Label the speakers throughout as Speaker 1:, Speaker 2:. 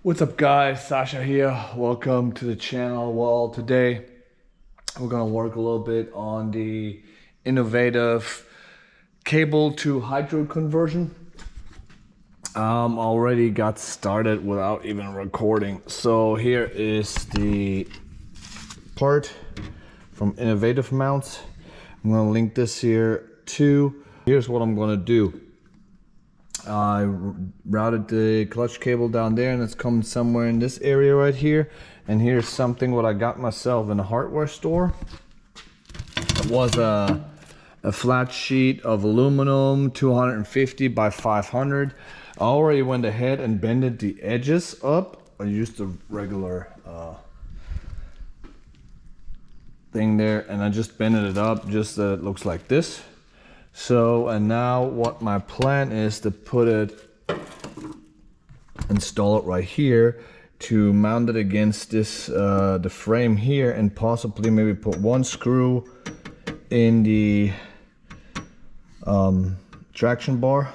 Speaker 1: What's up guys, Sasha here. Welcome to the channel. Well, today we're gonna work a little bit on the innovative cable to hydro conversion. Already got started without even recording. So here is the part from Innovative Mounts. I'm gonna link this here too. Here's what I'm gonna do. I routed the clutch cable down there and it's coming somewhere in this area right here. And here's something what I got myself in a hardware store. It was a flat sheet of aluminum, 250 by 500. I already went ahead and bended the edges up. I used a regular thing there and I just bended it up just that it looks like this. So, and now what my plan is to put it, install it right here to mount it against this, the frame here, and possibly maybe put one screw in the traction bar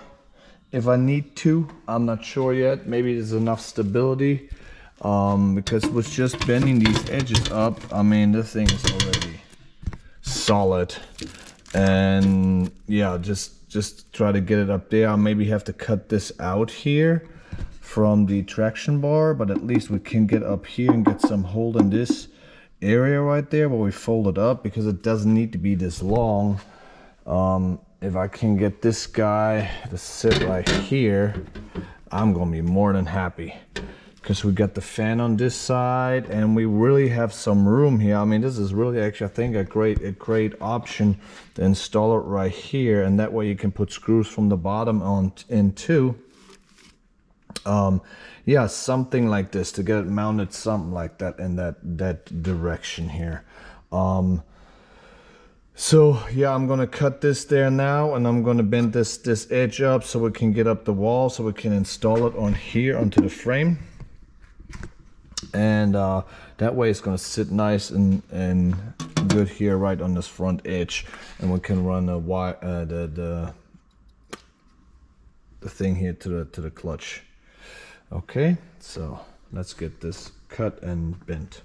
Speaker 1: if I need to. I'm not sure yet. Maybe there's enough stability because with just bending these edges up, I mean, this thing is already solid. And yeah, just try to get it up there. I'll maybe have to cut this out here from the traction bar, but at least we can get up here and get some hold in this area right there where we fold it up, because it doesn't need to be this long. If I can get this guy to sit right here, I'm gonna be more than happy, because we got the fan on this side and we really have some room here. I mean, this is really actually, I think, a great option to install it right here, and that way you can put screws from the bottom on in too. Yeah, something like this to get it mounted, something like that in that direction here. So yeah, I'm gonna cut this there now, and I'm gonna bend this edge up so we can get up the wall, so we can install it on here onto the frame. And that way it's going to sit nice and good here right on this front edge, and we can run a wire, the thing here to the clutch. Okay, so let's get this cut and bent.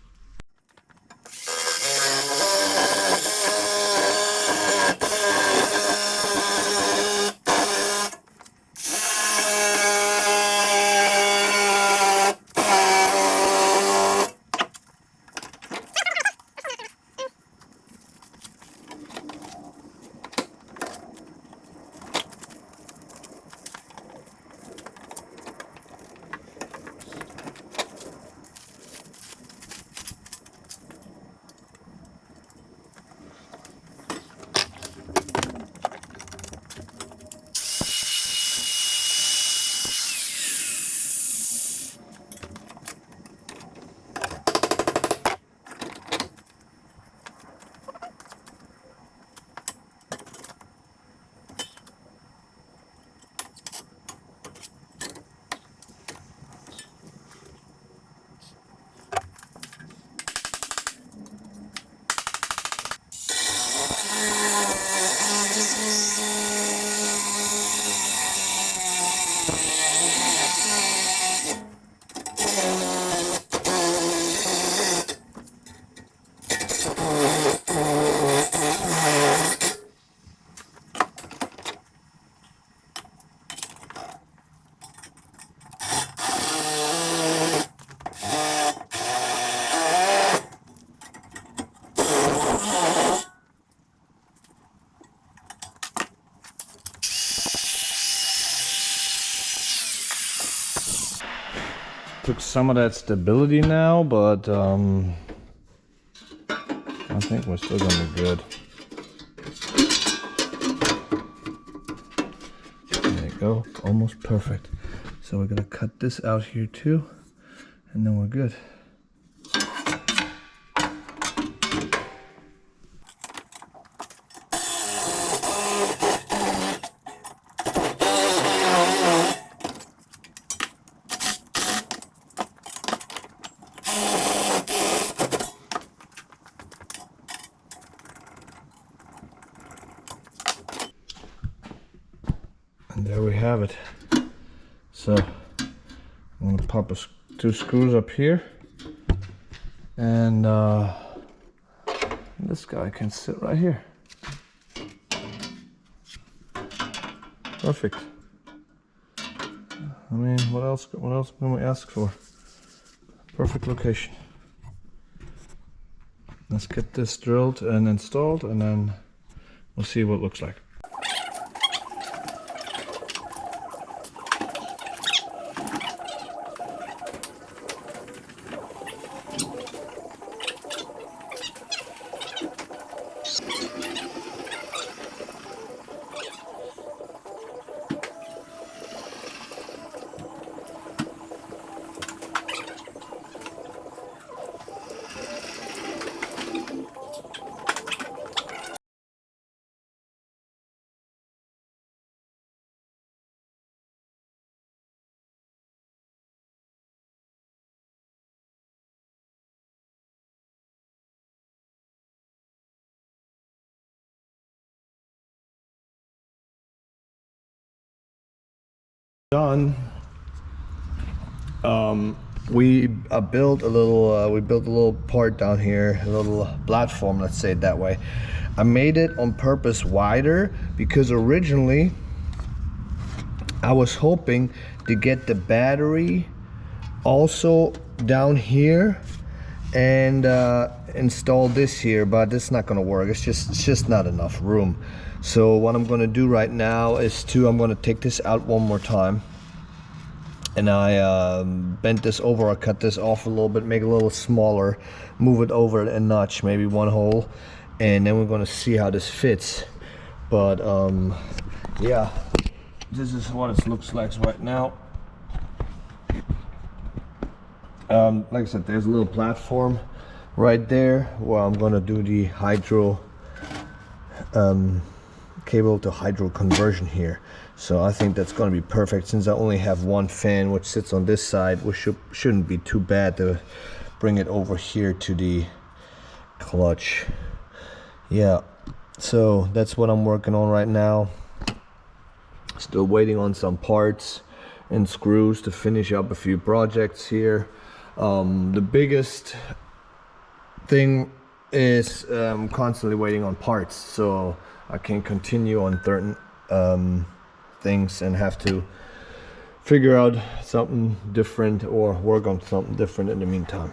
Speaker 1: Took some of that stability now, but I think we're still gonna be good. There you go, almost perfect. So we're gonna cut this out here too, and then we're good. And there we have it. So I'm gonna pop two screws up here, and this guy can sit right here. Perfect. I mean, what else can we ask for? Perfect location. Let's get this drilled and installed, and then we'll see what it looks like. Done. We built a little part down here, a little platform, let's say it that way. I made it on purpose wider because originally I was hoping to get the battery also down here and install this here, but it's not gonna work. It's just not enough room. So what I'm gonna do right now is I'm gonna take this out one more time, and I bent this over. I cut this off a little bit, make it a little smaller, move it over a notch, maybe one hole, and then we're gonna see how this fits. But yeah, this is what it looks like right now. Like I said, there's a little platform right there where I'm gonna do the hydro cable to hydro conversion here. So I think that's gonna be perfect, since I only have one fan which sits on this side, which shouldn't be too bad to bring it over here to the clutch. Yeah, so that's what I'm working on right now. Still waiting on some parts and screws to finish up a few projects here. The biggest thing is constantly waiting on parts, so I can continue on certain things and have to figure out something different or work on something different in the meantime.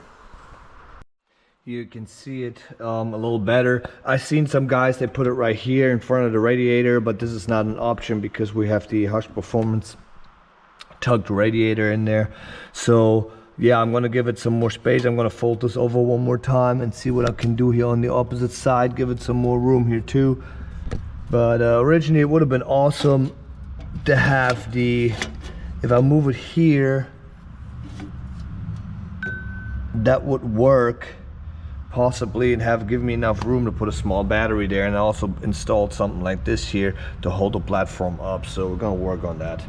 Speaker 1: You can see it a little better. I've seen some guys, they put it right here in front of the radiator, but this is not an option because we have the Hush Performance tugged radiator in there. So yeah, I'm gonna give it some more space. I'm gonna fold this over one more time and see what I can do here on the opposite side, give it some more room here too. But originally it would have been awesome to have if I move it here, that would work possibly, and give me enough room to put a small battery there, and I also installed something like this here to hold the platform up. So we're gonna work on that.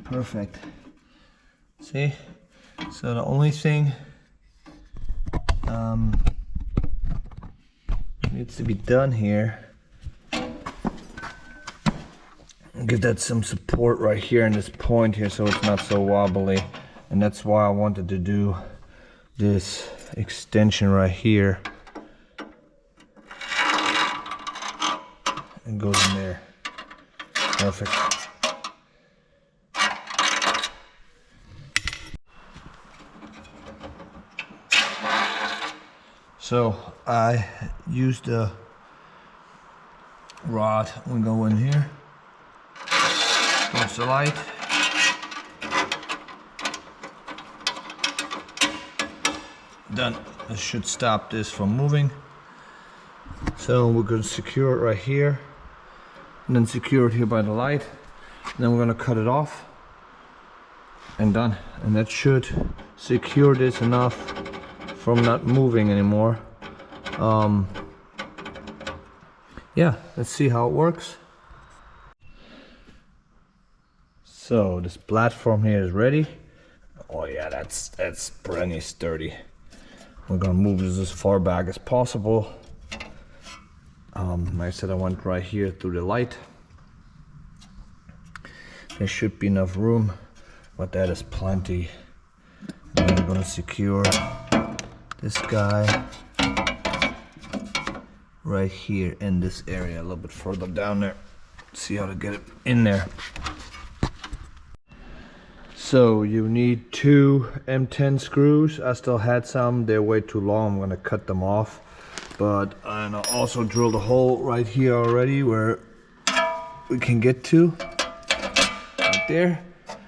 Speaker 1: Perfect. See? So the only thing needs to be done here, give that some support right here in this point here so it's not so wobbly, and that's why I wanted to do this extension right here. It goes in there. Perfect. So I used a rod. We go in here. Goes the light. Done. This should stop this from moving. So we're going to secure it right here, and then secure it here by the light. And then we're going to cut it off, and done. And that should secure this enough from not moving anymore. Yeah, let's see how it works. So this platform here is ready. Oh yeah, that's pretty sturdy. We're gonna move this as far back as possible. Like I said, I went right here through the light. There should be enough room, but that is plenty. And I'm gonna secure this guy right here in this area, a little bit further down there. See how to get it in there. So you need 2 M10 screws. I still had some, they're way too long, I'm gonna cut them off. But I also drilled a hole right here already where we can get to, right there.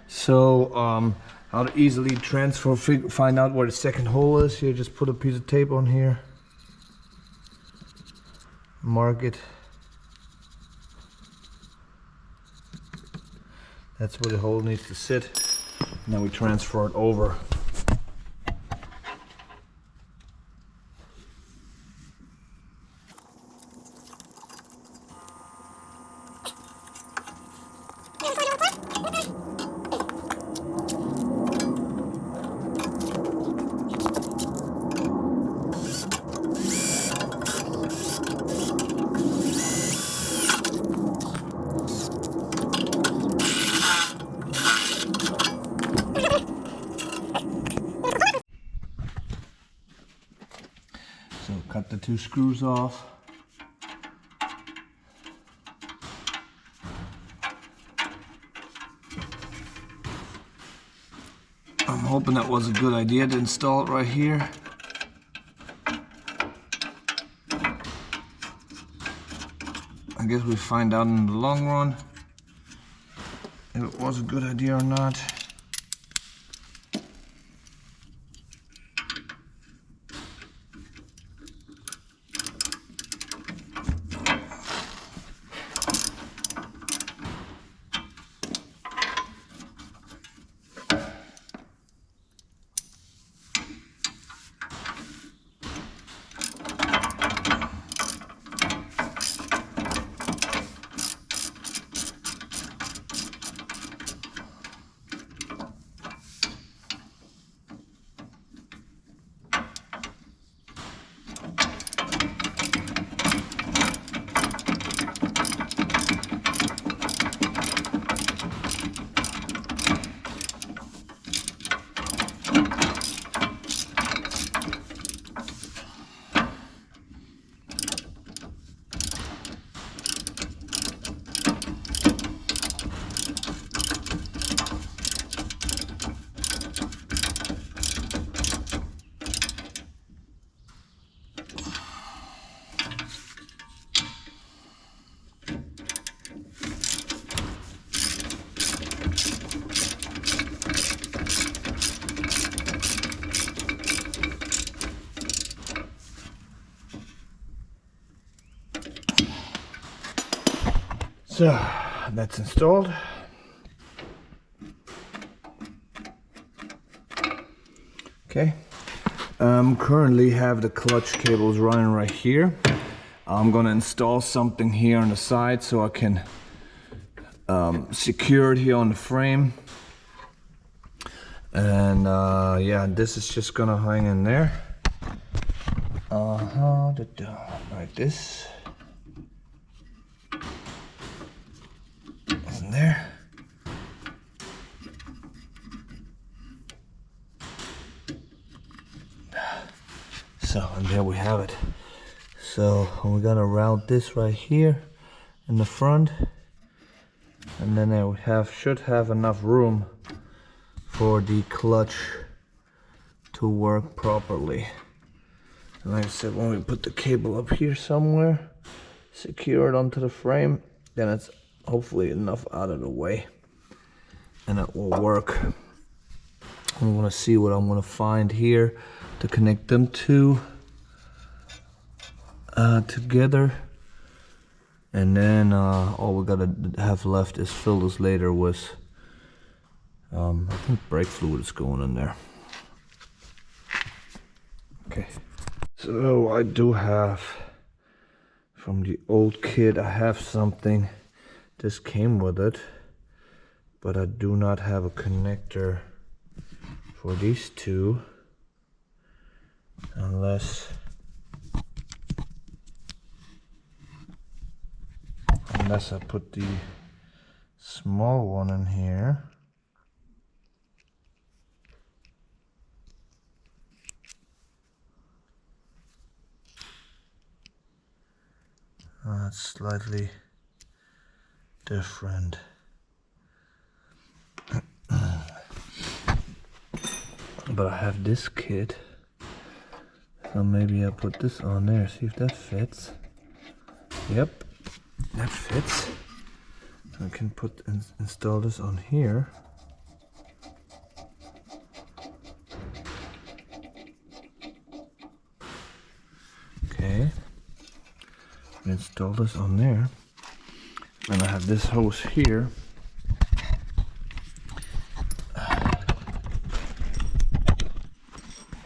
Speaker 1: So how to easily transfer, find out where the second hole is. Here, just put a piece of tape on here. Mark it. That's where the hole needs to sit. And then we transfer it over. So cut the 2 screws off. I'm hoping that was a good idea to install it right here. I guess we'll find out in the long run if it was a good idea or not. So that's installed. Okay. Currently have the clutch cables running right here. I'm gonna install something here on the side so I can secure it here on the frame. And yeah, this is just gonna hang in there. Like this. In there. So, and there we have it. So we're gonna route this right here in the front, and then there we should have enough room for the clutch to work properly. And like I said, when we put the cable up here somewhere, secure it onto the frame, then it's hopefully enough out of the way, and it will work. I'm gonna see what I'm gonna find here to connect them two together. And then all we gotta have left is fill this later with, I think brake fluid is going in there. Okay. So I do have, from the old kit, I have something. This came with it, but I do not have a connector for these two, unless I put the small one in here. It's slightly different. But I have this kit, so maybe I put this on there, see if that fits. Yep, that fits. I can install this on here. Okay, install this on there, and I have this hose here.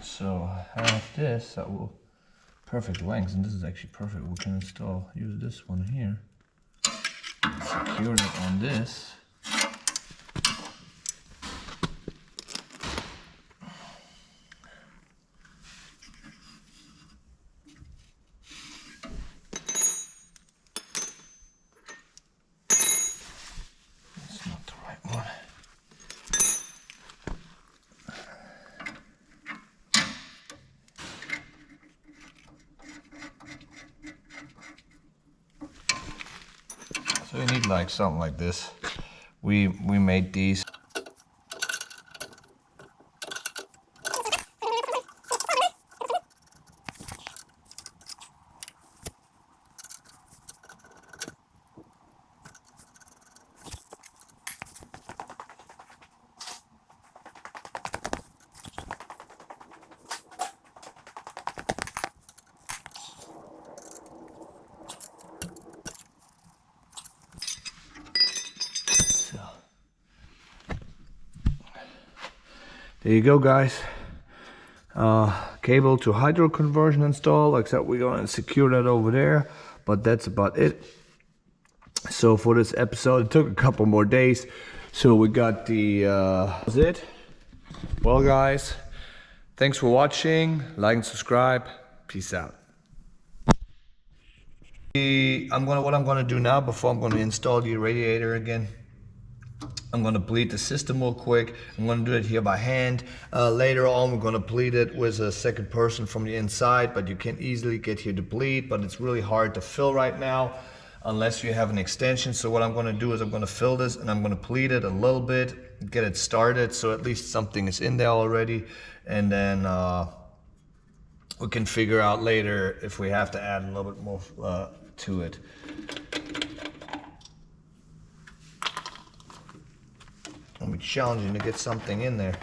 Speaker 1: So I have this that will perfect length, and this is actually perfect. We can use this one here, secure it on this. That's not the right one. So you need like something like this. We made these. There you go, guys. Cable to hydro conversion install, except we're going to secure that over there, but that's about it. So for this episode, it took a couple more days, so we got the that's it. Well, guys, thanks for watching. Like and subscribe. Peace out. What I'm gonna do now, before I'm gonna install the radiator again, I'm gonna bleed the system real quick. I'm gonna do it here by hand. Later on, we're gonna bleed it with a second person from the inside, but you can easily get here to bleed, but it's really hard to fill right now unless you have an extension. So what I'm gonna do is I'm gonna fill this and I'm gonna bleed it a little bit, get it started, so at least something is in there already, and then we can figure out later if we have to add a little bit more to it. It'll be challenging to get something in there.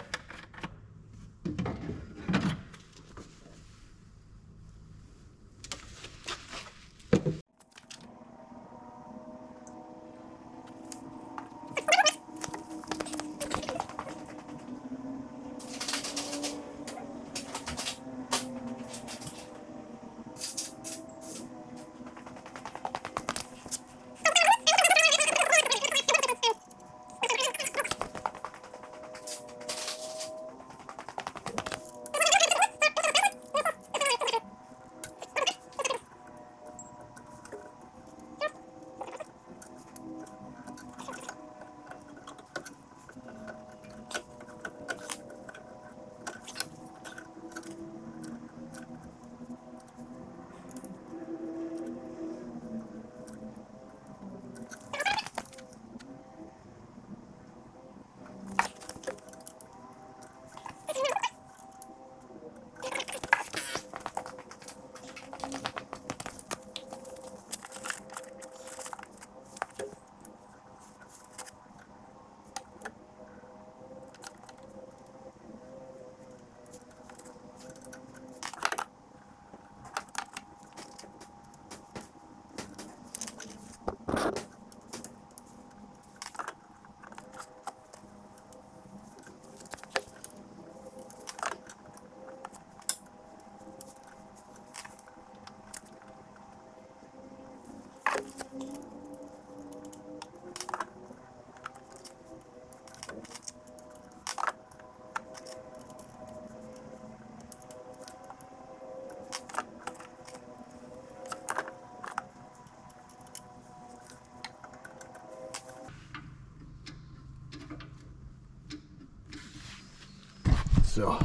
Speaker 1: So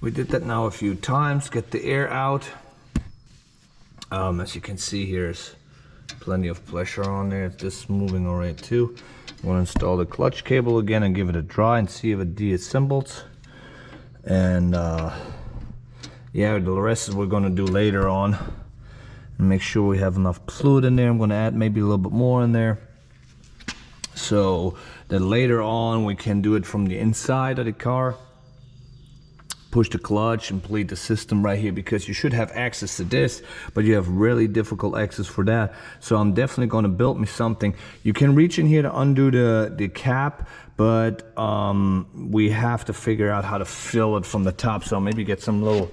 Speaker 1: we did that now a few times, get the air out. As you can see, here's plenty of pressure on there. It's just moving already too. I'm gonna install the clutch cable again and give it a dry and see if it deassembles. And yeah, the rest we're gonna do later on. And make sure we have enough fluid in there. I'm gonna add maybe a little bit more in there, so that later on we can do it from the inside of the car. Push the clutch and complete the system right here, because you should have access to this, but you have really difficult access for that. So I'm definitely going to build me something. You can reach in here to undo the cap, but we have to figure out how to fill it from the top. So maybe get some little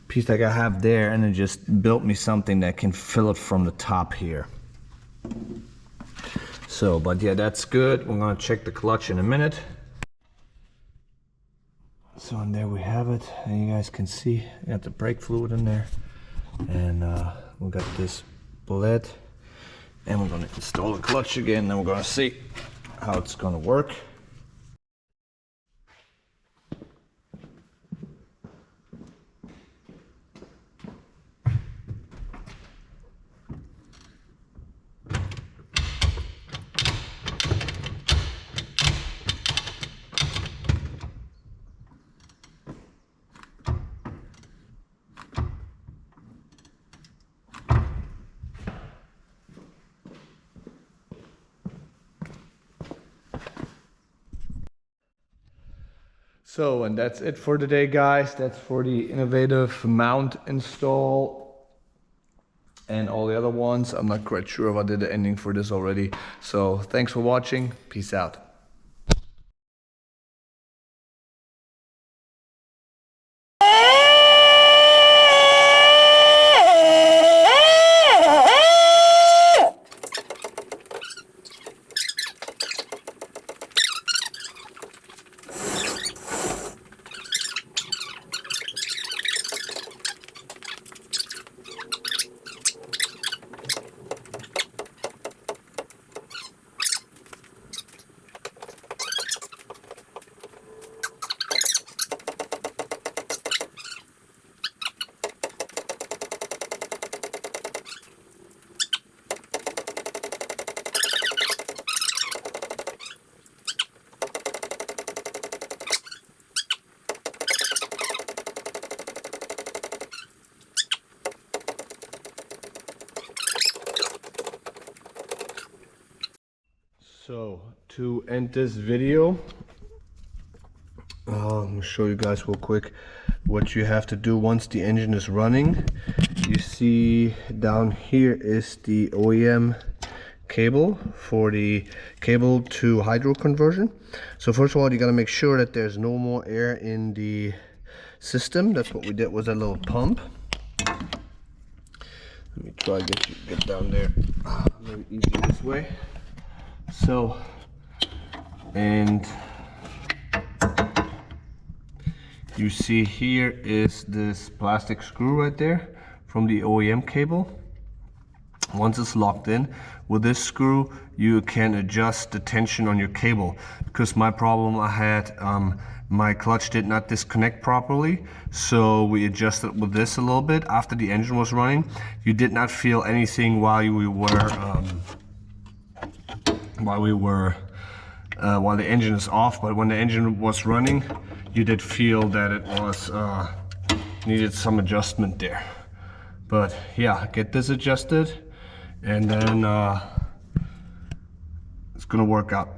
Speaker 1: piece like I have there and then just build me something that can fill it from the top here. So, but yeah, that's good. We're going to check the clutch in a minute. So, and there we have it, and you guys can see I got the brake fluid in there, and we got this bullet, and we're going to install the clutch again, and we're going to see how it's going to work. So, and that's it for today, guys. That's for the innovative mount install and all the other ones. I'm not quite sure if I did the ending for this already. So thanks for watching. Peace out. So to end this video, I'm going to show you guys real quick what you have to do once the engine is running. You see down here is the OEM cable for the cable to hydro conversion. So first of all, you got to make sure that there's no more air in the system. That's what we did with a little pump. Let me try to get down there. Maybe easier this way. So, and you see here is this plastic screw right there from the OEM cable. Once it's locked in with this screw, you can adjust the tension on your cable. Because my problem I had, my clutch did not disconnect properly, so we adjusted with this a little bit after the engine was running. You did not feel anything while the engine is off, but when the engine was running, you did feel that it was needed some adjustment there. But yeah, get this adjusted, and then it's gonna work out.